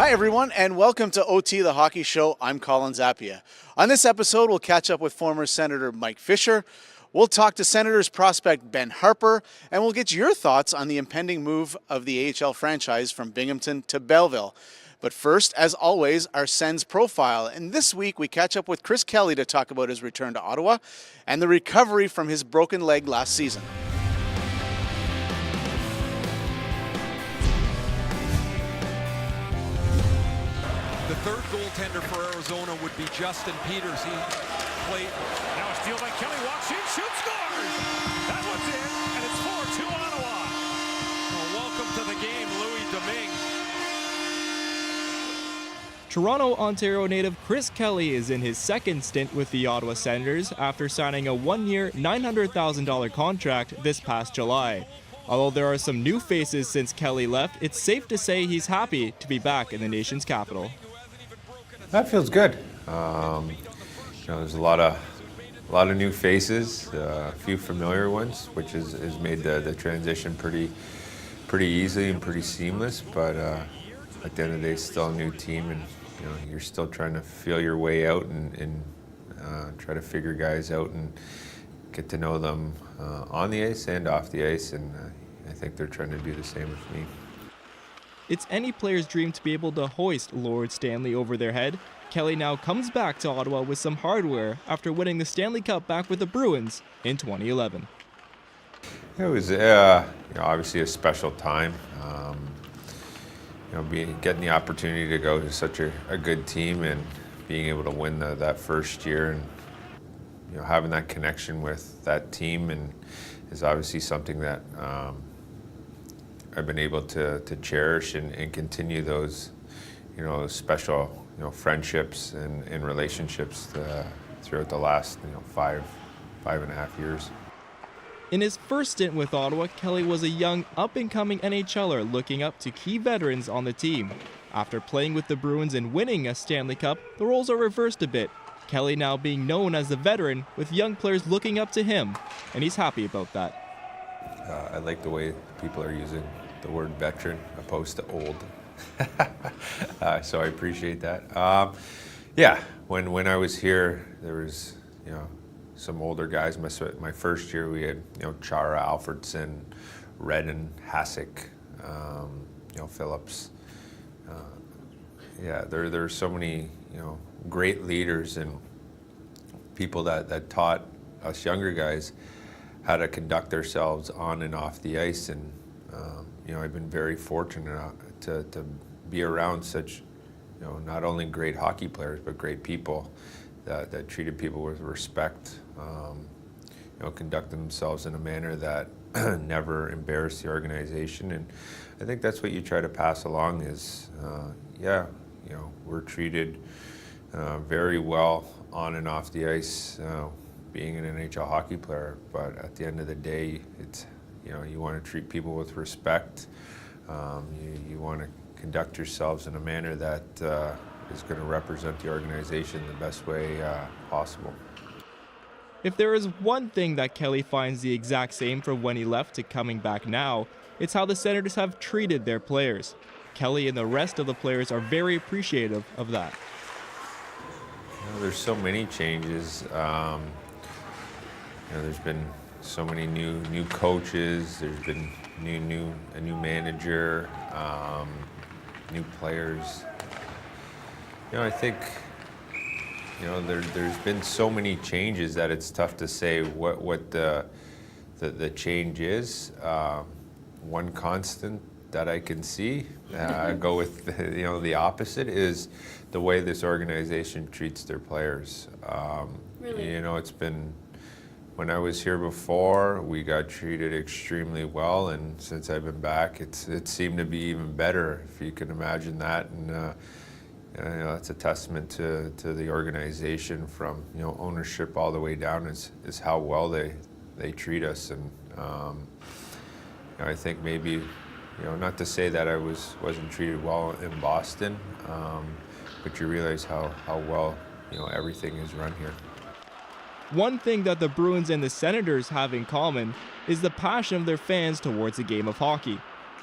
Hi, everyone, and welcome to OT, the Hockey Show. I'm Colin Zappia. On this episode, we'll catch up with former Senator Mike Fisher. We'll talk to Senators prospect Ben Harper, and we'll get your thoughts on the impending move of the AHL franchise from Binghamton to Belleville. But first, as always, our Sens Profile. And this week, we catch up with Chris Kelly to talk about his return to Ottawa and the recovery from his broken leg last season. The third goaltender for Arizona would be Justin Peters. He played. Now a steal by Kelly, walks in, shoots, scores! That one's in, and it's 4-2 Ottawa. Well, welcome to the game, Louis Domingue. Toronto, Ontario native Chris Kelly is in his second stint with the Ottawa Senators after signing a one-year, $900,000 contract this past July. Although there are some new faces since Kelly left, it's safe to say he's happy to be back in the nation's capital. That feels good. There's a lot of new faces, a few familiar ones, which has made the transition pretty easy and pretty seamless. But at the end of the day, it's still a new team, and you're still trying to feel your way out and try to figure guys out and get to know them on the ice and off the ice. And I think they're trying to do the same with me. It's any player's dream to be able to hoist Lord Stanley over their head. Kelly now comes back to Ottawa with some hardware after winning the Stanley Cup back with the Bruins in 2011. It was obviously a special time. Getting the opportunity to go to such a good team and being able to win that first year and having that connection with that team and is obviously something that I've been able to cherish and continue those special friendships and relationships throughout the last 5.5 years. In his first stint with Ottawa, Kelly was a young, up-and-coming NHLer looking up to key veterans on the team. After playing with the Bruins and winning a Stanley Cup, the roles are reversed a bit. Kelly now being known as the veteran, with young players looking up to him, and he's happy about that. I like the way people are using the word veteran opposed to old. So I appreciate that. When I was here, there was some older guys. My first year, we had Chara, Alfredson, Redden, Hasek, Phillips. There's so many great leaders and people that taught us younger guys how to conduct ourselves on and off the ice. And I've been very fortunate to be around such not only great hockey players but great people that treated people with respect, conduct themselves in a manner that never embarrassed the organization. And I think that's what you try to pass along is we're treated very well on and off the ice, being an NHL hockey player, but at the end of the day, it's you want to treat people with respect. You want to conduct yourselves in a manner that is going to represent the organization the best way possible. If there is one thing that Kelly finds the exact same from when he left to coming back now, it's how the Senators have treated their players. Kelly and the rest of the players are very appreciative of that. There's so many changes. There's been so many new coaches. There's been a new manager, new players. I think there's been so many changes that it's tough to say what the change is. One constant that I can see, go with the opposite, is the way this organization treats their players. Really? It's been, when I was here before, we got treated extremely well, and since I've been back, it seemed to be even better, if you can imagine that. And that's a testament to the organization from ownership all the way down is how well they treat us. And I think maybe not to say that I wasn't treated well in Boston, but you realize how well everything is run here. One thing that the Bruins and the Senators have in common is the passion of their fans towards the game of hockey.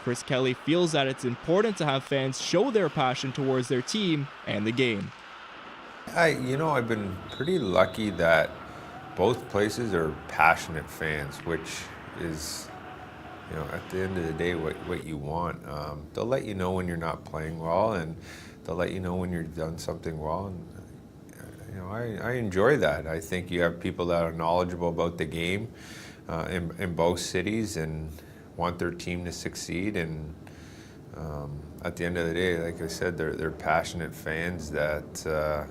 Chris Kelly feels that it's important to have fans show their passion towards their team and the game. I've been pretty lucky that both places are passionate fans, which is, at the end of the day, what you want. They'll let you know when you're not playing well, and they'll let you know when you've done something well. And, I enjoy that. I think you have people that are knowledgeable about the game in both cities and want their team to succeed. And at the end of the day, like I said, they're passionate fans that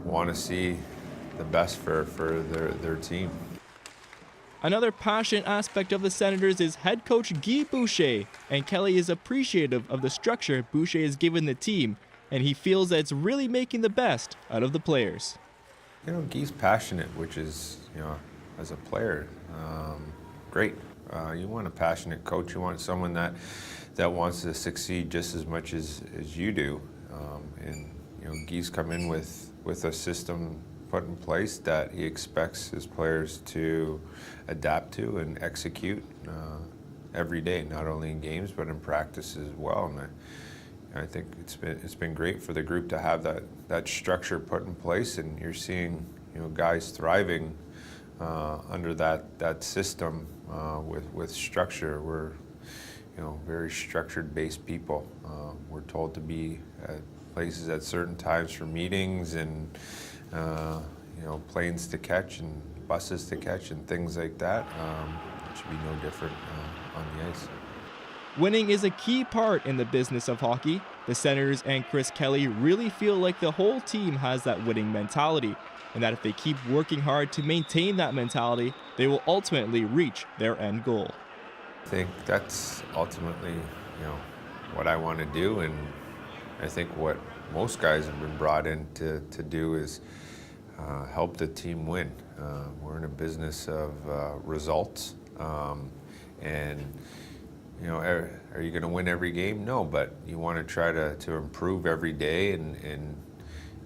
want to see the best for their team. Another passionate aspect of the Senators is head coach Guy Boucher, and Kelly is appreciative of the structure Boucher has given the team, and he feels that it's really making the best out of the players. Guy's passionate, which is, as a player, great. You want a passionate coach. You want someone that wants to succeed just as much as you do. Guy's come in with a system put in place that he expects his players to adapt to and execute every day, not only in games but in practice as well. And I think it's been great for the group to have that structure put in place, and you're seeing guys thriving under that system with structure. We're very structured based people. We're told to be at places at certain times for meetings and planes to catch and buses to catch and things like that. It should be no different on the ice. Winning is a key part in the business of hockey. The Senators and Chris Kelly really feel like the whole team has that winning mentality, and that if they keep working hard to maintain that mentality, they will ultimately reach their end goal. I think that's ultimately, what I want to do, and I think what most guys have been brought in to do is help the team win. We're in a business of results, and are you going to win every game? No, but you want to try to improve every day and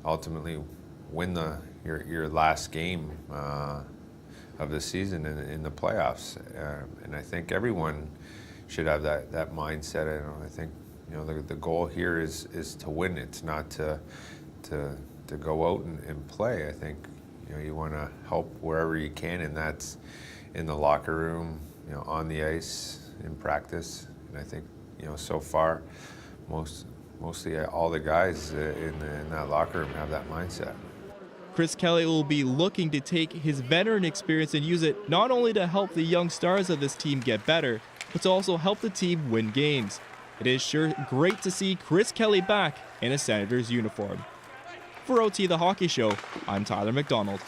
ultimately win your last game of the season in the playoffs. And I think everyone should have that mindset. I think the goal here is to win. It's not to go out and play. I think you want to help wherever you can, and that's in the locker room, on the ice, in practice. And I think so far mostly all the guys in that locker room have that mindset. Chris Kelly will be looking to take his veteran experience and use it not only to help the young stars of this team get better, but to also help the team win games. It is sure great to see Chris Kelly back in a Senators uniform. For OT the Hockey Show, I'm Tyler McDonald.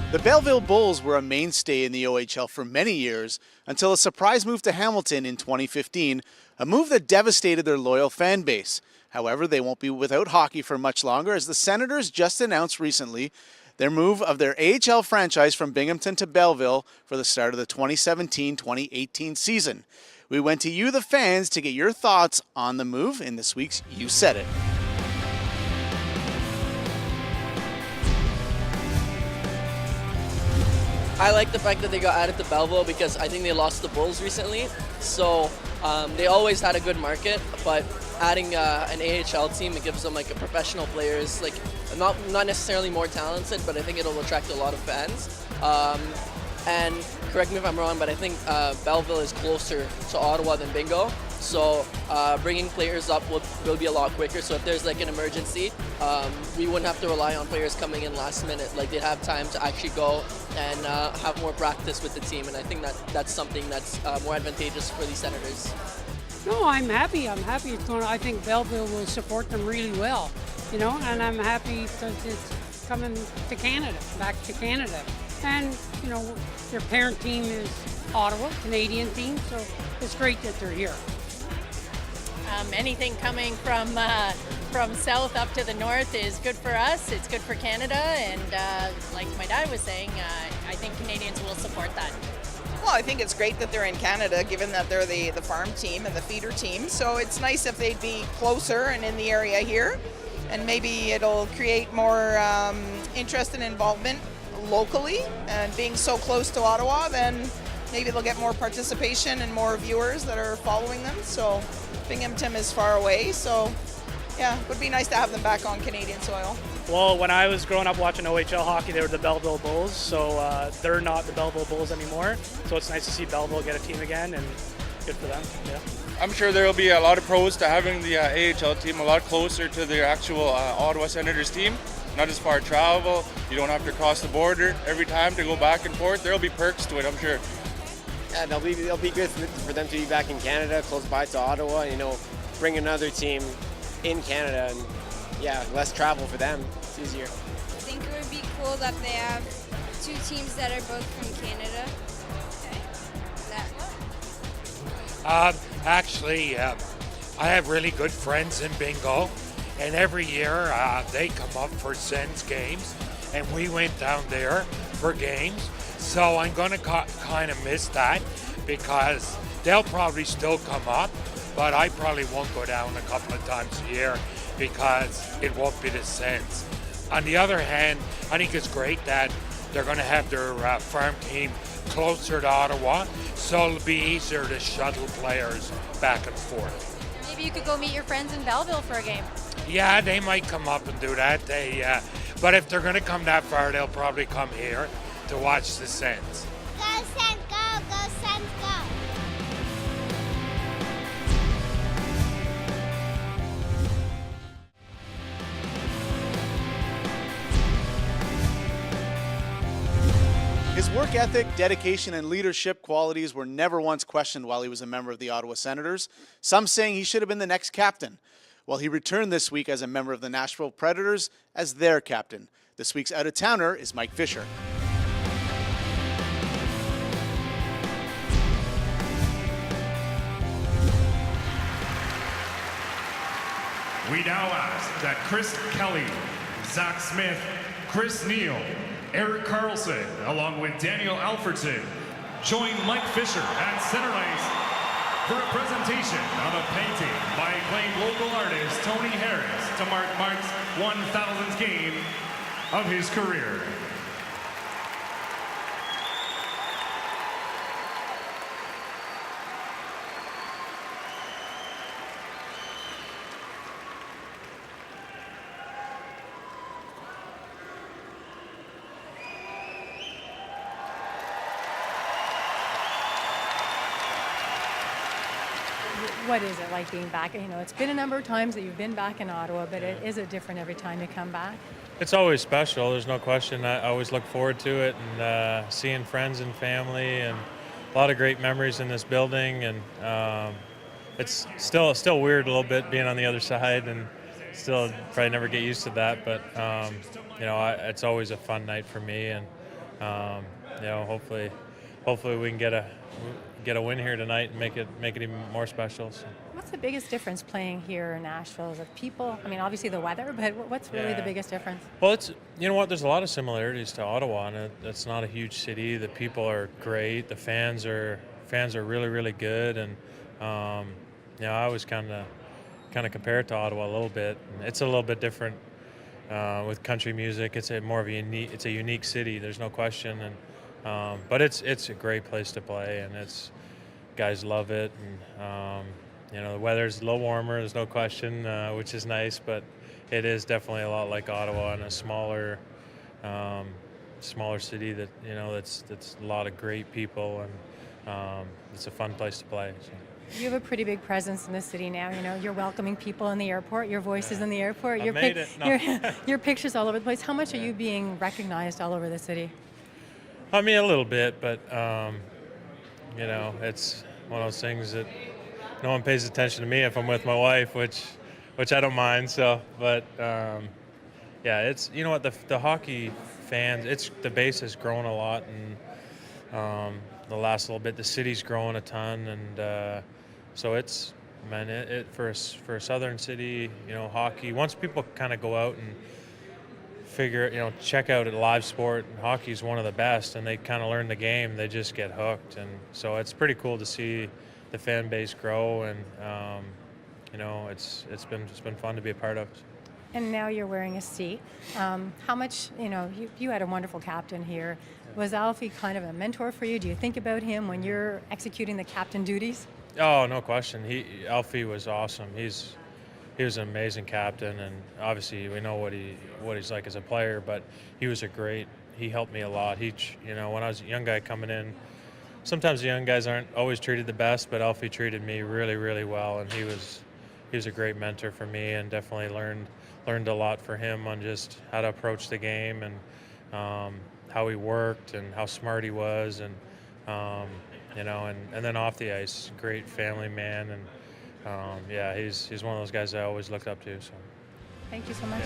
The Belleville Bulls were a mainstay in the OHL for many years until a surprise move to Hamilton in 2015, a move that devastated their loyal fan base. However, they won't be without hockey for much longer, as the Senators just announced recently their move of their AHL franchise from Binghamton to Belleville for the start of the 2017-2018 season. We went to you, the fans, to get your thoughts on the move in this week's You Said It. I like the fact that they got added to Belleville because I think they lost the Bulls recently. So they always had a good market, but adding an AHL team, it gives them like a professional players, like not necessarily more talented, but I think it'll attract a lot of fans. And correct me if I'm wrong, but I think Belleville is closer to Ottawa than Bingo. So bringing players up will be a lot quicker. So if there's like an emergency, we wouldn't have to rely on players coming in last minute. Like they'd have time to actually go and have more practice with the team. And I think that's something that's more advantageous for the Senators. No, I'm happy. I think Belleville will support them really well, and I'm happy because it's coming to Canada, back to Canada. And, their parent team is Ottawa, Canadian team, so it's great that they're here. Anything coming from south up to the north is good for us. It's good for Canada, and like my dad was saying, I think Canadians will support that. Well, I think it's great that they're in Canada, given that they're the farm team and the feeder team. So it's nice if they'd be closer and in the area here. and maybe it'll create more interest and involvement locally. And being so close to Ottawa, then maybe they'll get more participation and more viewers that are following them. So Binghamton is far away, so yeah, it would be nice to have them back on Canadian soil. Well, when I was growing up watching OHL hockey, they were the Belleville Bulls, so they're not the Belleville Bulls anymore. So it's nice to see Belleville get a team again, and good for them. Yeah. I'm sure there will be a lot of pros to having the AHL team a lot closer to the actual Ottawa Senators team. Not as far travel, you don't have to cross the border every time to go back and forth. There will be perks to it, I'm sure. Yeah, they'll be good for them to be back in Canada, close by to Ottawa, bring another team in Canada, and yeah, less travel for them. It's easier. I think it would be cool that they have two teams that are both from Canada. Actually, I have really good friends in bingo, and every year they come up for Sens games, and we went down there for games. So I'm going to kind of miss that because they'll probably still come up, but I probably won't go down a couple of times a year because it won't be the Sens. On the other hand, I think it's great that they're going to have their farm team closer to Ottawa, so it'll be easier to shuttle players back and forth. Maybe you could go meet your friends in Belleville for a game. Yeah, they might come up and do that. But if they're going to come that far, they'll probably come here to watch the Sens. Go Sens, go! Go Sens, go! His work ethic, dedication, and leadership qualities were never once questioned while he was a member of the Ottawa Senators, some saying he should have been the next captain. Well, he returned this week as a member of the Nashville Predators as their captain. This week's out-of-towner is Mike Fisher. We now ask that Chris Kelly, Zach Smith, Chris Neal, Eric Carlson, along with Daniel Alfredson, join Mike Fisher at center ice for a presentation of a painting by acclaimed local artist Tony Harris to mark Mark's 1,000th game of his career. What is it like being back? It's been a number of times that you've been back in Ottawa, but is it different every time you come back? It's always special. There's no question. I always look forward to it, and seeing friends and family, and a lot of great memories in this building. And it's still weird a little bit being on the other side, and still probably never get used to that. But it's always a fun night for me, and hopefully we can get a win here tonight and make it even more special. So. What's the biggest difference playing here in Nashville? Is it people? I mean, obviously the weather, but what's really the biggest difference? Well, there's a lot of similarities to Ottawa, and it's not a huge city. The people are great. The fans are really, really good, and I always kind of compare it to Ottawa a little bit. It's a little bit different with country music. It's a unique city. There's no question, and but it's a great place to play, and guys love it, and the weather's a little warmer. There's no question, which is nice, but it is definitely a lot like Ottawa and a smaller city that that's a lot of great people, and it's a fun place to play. So. You have a pretty big presence in the city now. You're welcoming people in the airport. Your voice is in the airport. Your pictures all over the place. How much are you being recognized all over the city? I mean, a little bit, but it's one of those things that no one pays attention to me if I'm with my wife, which I don't mind. So, but it's the hockey fans. The base has grown a lot, and the last little bit, the city's grown a ton, and so it's for a southern city, hockey. Once people kind of go out and check out a live sport, and hockey is one of the best, and they kind of learn the game, they just get hooked, and so it's pretty cool to see the fan base grow, and it's been fun to be a part of. and now you're wearing a C. How much, you had a wonderful captain here. Was Alfie kind of a mentor for you? Do you think about him when you're executing the captain duties? Oh, no question. Alfie was awesome. He was an amazing captain, and obviously we know what he's like as a player. But he helped me a lot. When I was a young guy coming in, sometimes the young guys aren't always treated the best, but Alfie treated me really, really well, and he was a great mentor for me, and definitely learned a lot for him on just how to approach the game and how he worked and how smart he was, and and then off the ice, great family man, and he's one of those guys I always looked up to. So thank you so much.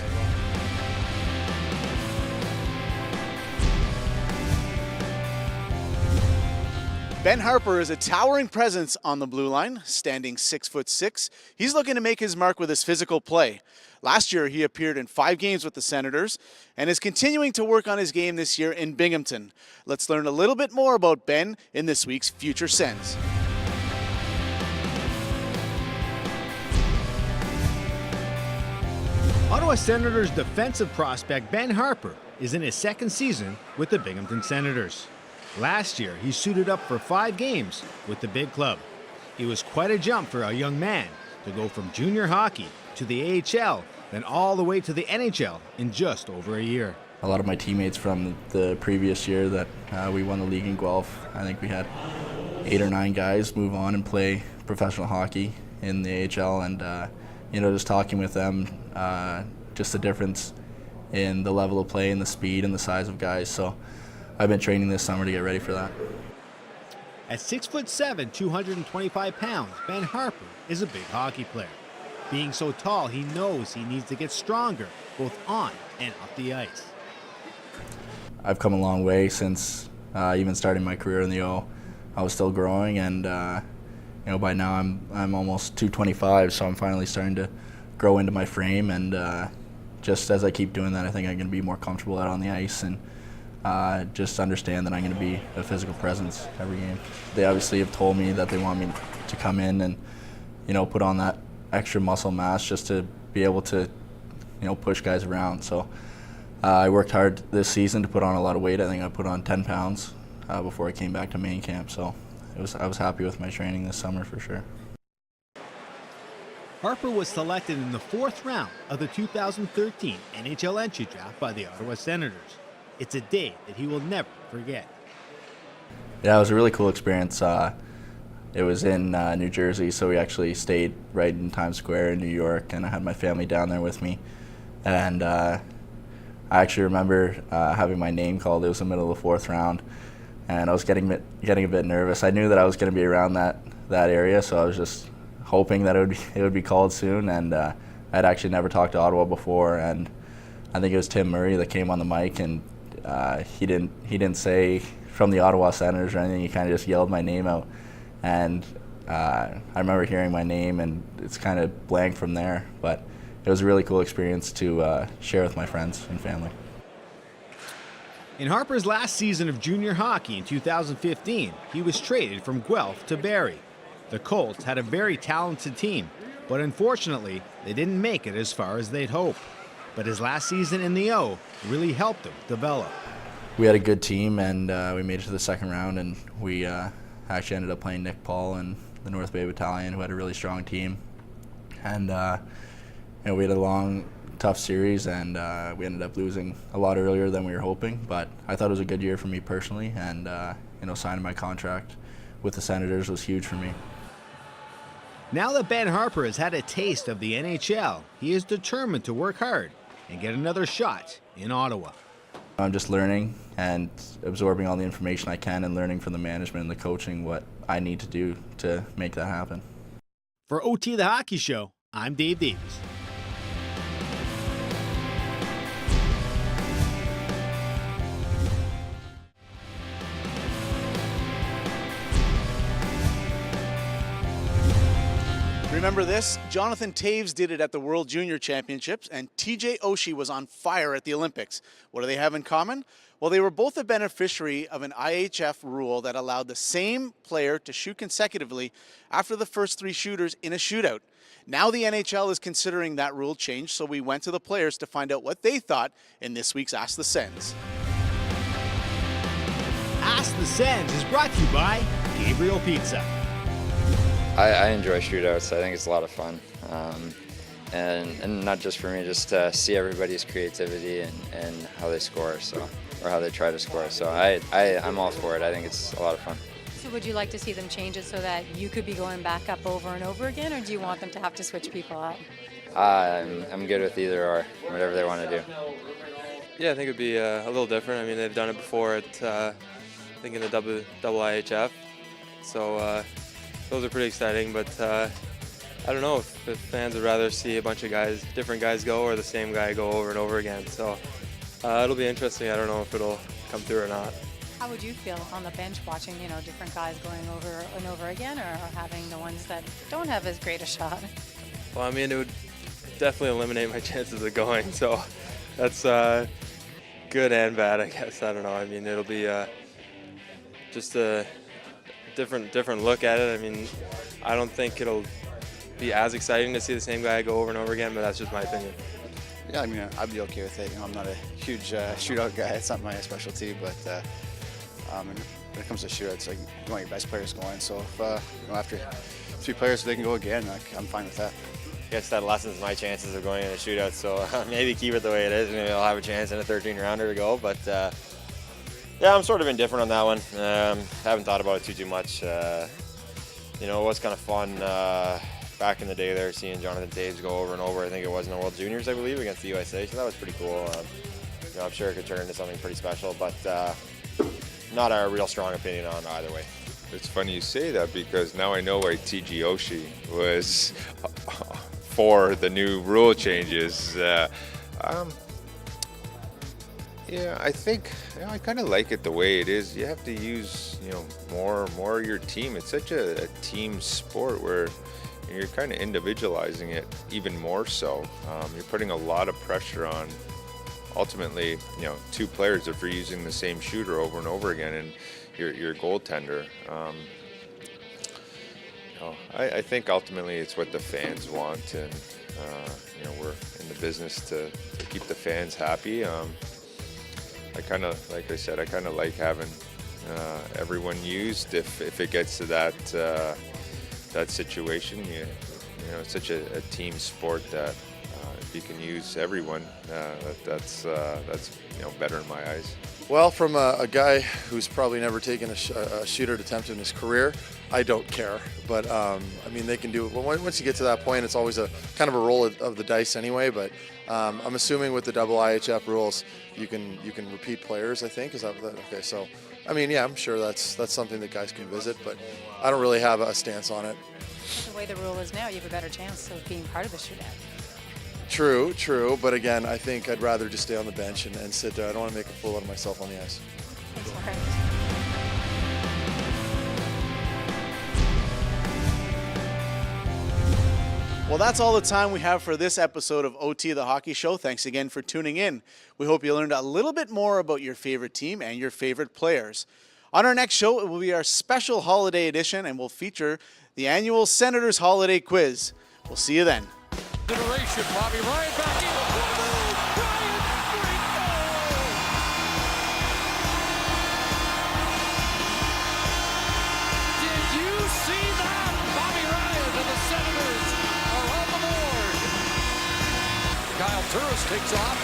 Ben Harpur is a towering presence on the blue line, standing 6'6". He's looking to make his mark with his physical play. Last year, he appeared in 5 games with the Senators and is continuing to work on his game this year in Binghamton. Let's learn a little bit more about Ben in this week's Future Sens. Ottawa Senators defensive prospect Ben Harpur is in his second season with the Binghamton Senators. Last year, he suited up for 5 games with the big club. It was quite a jump for a young man to go from junior hockey to the AHL, then all the way to the NHL in just over a year. A lot of my teammates from the previous year that we won the league in Guelph, I think we had 8 or 9 guys move on and play professional hockey in the AHL, and just talking with them, just the difference in the level of play and the speed and the size of guys. So I've been training this summer to get ready for that. At 6'7", 225 pounds, Ben Harpur is a big hockey player. Being so tall, he knows he needs to get stronger, both on and off the ice. I've come a long way since even starting my career in the O. I was still growing, and by now I'm almost 225, so I'm finally starting to grow into my frame, and just as I keep doing that, I think I'm going to be more comfortable out on the ice, and just understand that I'm going to be a physical presence every game. They obviously have told me that they want me to come in and put on that extra muscle mass just to be able to push guys around. So I worked hard this season to put on a lot of weight. I think I put on 10 pounds before I came back to main camp, so I was happy with my training this summer for sure. Harpur was selected in the 4th round of the 2013 NHL entry draft by the Ottawa Senators. It's a day that he will never forget. Yeah, it was a really cool experience. It was in New Jersey, so we actually stayed right in Times Square in New York, and I had my family down there with me. And I actually remember having my name called. It was the middle of the 4th round, and I was getting a bit nervous. I knew that I was going to be around that area, so I was just hoping that it would be called soon. And I'd actually never talked to Ottawa before, and I think it was Tim Murray that came on the mic, and he didn't say from the Ottawa Senators or anything. He kind of just yelled my name out, and I remember hearing my name, and it's kind of blank from there. But it was a really cool experience to share with my friends and family. In Harpur's last season of junior hockey in 2015, he was traded from Guelph to Barrie. The Colts had a very talented team, but unfortunately, they didn't make it as far as they'd hoped. But his last season in the O really helped him develop. We had a good team, and we made it to the 2nd round, and we actually ended up playing Nick Paul and the North Bay Battalion, who had a really strong team. And we had a long, tough series, and we ended up losing a lot earlier than we were hoping. But I thought it was a good year for me personally, and signing my contract with the Senators was huge for me. Now that Ben Harpur has had a taste of the NHL, he is determined to work hard and get another shot in Ottawa. I'm just learning and absorbing all the information I can, and learning from the management and the coaching what I need to do to make that happen. For OT the Hockey Show, I'm Dave Davies. Remember this? Jonathan Toews did it at the World Junior Championships, and TJ Oshie was on fire at the Olympics. What do they have in common? Well, they were both a beneficiary of an IHF rule that allowed the same player to shoot consecutively after the first 3 shooters in a shootout. Now the NHL is considering that rule change, so we went to the players to find out what they thought in this week's Ask the Sens. Ask the Sens is brought to you by Gabriel Pizza. I enjoy shootouts. I think it's a lot of fun. And not just for me, just to see everybody's creativity and how they score, or how they try to score. So I'm all for it. I think it's a lot of fun. So would you like to see them change it so that you could be going back up over and over again, or do you want them to have to switch people up? I'm good with either or, whatever they want to do. Yeah, I think it'd be a little different. I mean, they've done it before at, I think in the double IHF. So those are pretty exciting, but I don't know if fans would rather see a bunch of guys, different guys go, or the same guy go over and over again. So it'll be interesting. I don't know if it'll come through or not. How would you feel on the bench watching, different guys going over and over again, or having the ones that don't have as great a shot? Well, I mean, it would definitely eliminate my chances of going. So that's good and bad, I guess. I don't know. I mean, it'll be just a different look at it. I mean, I don't think it'll be as exciting to see the same guy go over and over again, but that's just my opinion. Yeah, I mean, I'd be okay with it. I'm not a huge shootout guy. It's not my specialty, but when it comes to shootouts, like, you want your best players going. So if after 3 players they can go again, I'm fine with that. I guess that lessens my chances of going in a shootout. So maybe keep it the way it is. Maybe I'll have a chance in a 13-rounder to go. But yeah, I'm sort of indifferent on that one. Haven't thought about it too much. It was kind of fun back in the day there, seeing Jonathan Toews go over and over. I think it was in the World Juniors, I believe, against the USA. So that was pretty cool. I'm sure it could turn into something pretty special, but not a real strong opinion on either way. It's funny you say that, because now I know why TJ Oshie was for the new rule changes. Yeah, I think I kind of like it the way it is. You have to use more of your team. It's such a team sport where you're kind of individualizing it even more so. You're putting a lot of pressure on ultimately 2 players if you're using the same shooter over and over again, and your goaltender. I think ultimately it's what the fans want, and we're in the business to keep the fans happy. I kind of, like I said, I kind of like having everyone used if it gets to that situation. It's such a team sport that if you can use everyone, that's better in my eyes. Well, from a guy who's probably never taken a shootout attempt in his career, I don't care. But I mean, they can do it. Well, once you get to that point, it's always a kind of a roll of the dice anyway. But I'm assuming with the double IHF rules, you can repeat players. I think is that okay? So, I mean, yeah, I'm sure that's something that guys can visit, but I don't really have a stance on it. The way the rule is now, you have a better chance of being part of the shootout. True. But again, I think I'd rather just stay on the bench and sit there. I don't want to make a fool out of myself on the ice. That's all right. Well, that's all the time we have for this episode of OT the Hockey Show. Thanks again for tuning in. We hope you learned a little bit more about your favorite team and your favorite players. On our next show, it will be our special holiday edition, and we'll feature the annual Senators Holiday Quiz. We'll see you then. Consideration, Bobby Ryan back in. Did you see that? Bobby Ryan and the Senators are on the board. Kyle Turris takes off.